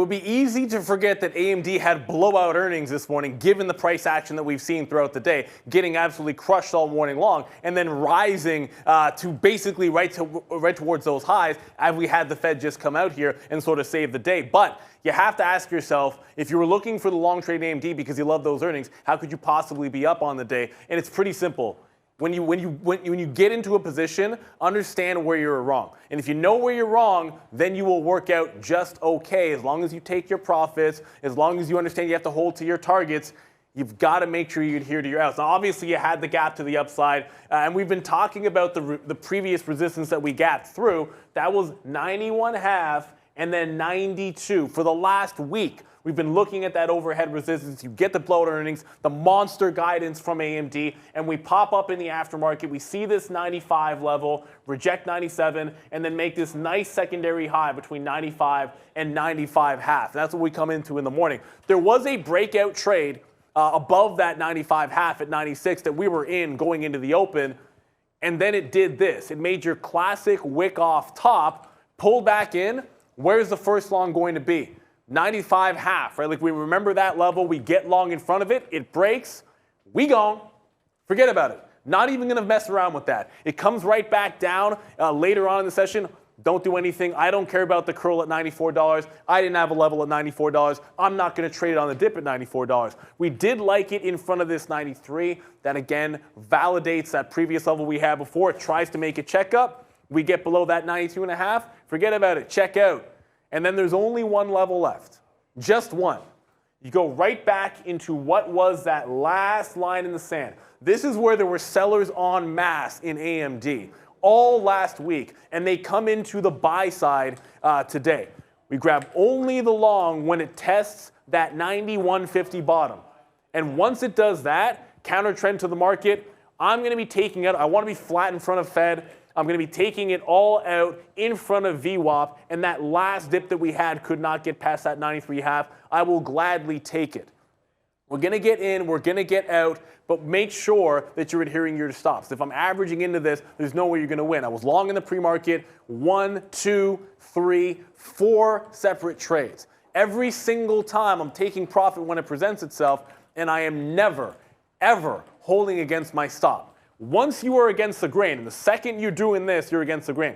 would be easy to forget that AMD had blowout earnings this morning, given the price action that we've seen throughout the day, getting absolutely crushed all morning long, and then rising to basically right towards those highs as we had the Fed just come out here and sort of save the day. But you have to ask yourself, if you were looking for the long trade in AMD because you love those earnings, how could you possibly be up on the day? And it's pretty simple. When you get into a position, understand where you're wrong. And if you know where you're wrong, then you will work out just okay. As long as you take your profits, as long as you understand you have to hold to your targets, you've got to make sure you adhere to your outs. Now, obviously, you had the gap to the upside, and we've been talking about the previous resistance that we gapped through. That was 91.5 and then 92 for the last week. We've been looking at that overhead resistance. You get the blowout earnings, the monster guidance from AMD, and we pop up in the aftermarket. We see this 95 level, reject 97, and then make this nice secondary high between 95 and 95.5. That's what we come into in the morning. There was a breakout trade above that 95.5 at 96 that we were in going into the open, and then it did this. It made your classic wick off top, pulled back in. Where's the first long going to be? 95.5, right? Like, we remember that level. We get long in front of it. It breaks. We gone. Forget about it. Not even going to mess around with that. It comes right back down later on in the session. Don't do anything. I don't care about the curl at $94. I didn't have a level at $94. I'm not going to trade it on the dip at $94. We did like it in front of this 93. That, again, validates that previous level we had before. It tries to make a check up. We get below that 92.5. Forget about it. Check out. And then there's only one level left, just one. You go right back into what was that last line in the sand. This is where there were sellers en masse in AMD all last week, and they come into the buy side today. We grab only the long when it tests that 91.50 bottom. And once it does that, counter trend to the market, I'm going to be taking it. I want to be flat in front of Fed. I'm going to be taking it all out in front of VWAP, and that last dip that we had could not get past that 93.5. I will gladly take it. We're going to get in, we're going to get out, but make sure that you're adhering your stops. If I'm averaging into this, there's no way you're going to win. I was long in the pre-market, 1, 2, 3, 4 separate trades. Every single time I'm taking profit when it presents itself, and I am never, ever holding against my stop. Once you are against the grain, and the second you're doing this, you're against the grain,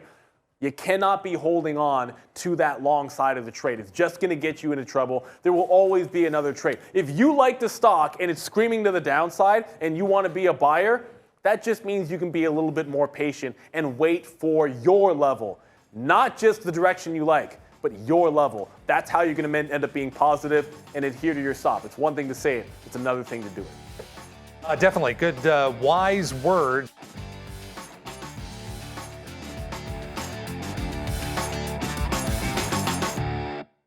you cannot be holding on to that long side of the trade. It's just going to get you into trouble. There will always be another trade. If you like the stock and it's screaming to the downside and you want to be a buyer, that just means you can be a little bit more patient and wait for your level. Not just the direction you like, but your level. That's how you're going to end up being positive and adhere to your stop. It's one thing to say it. It's another thing to do it. Definitely. Good, wise words.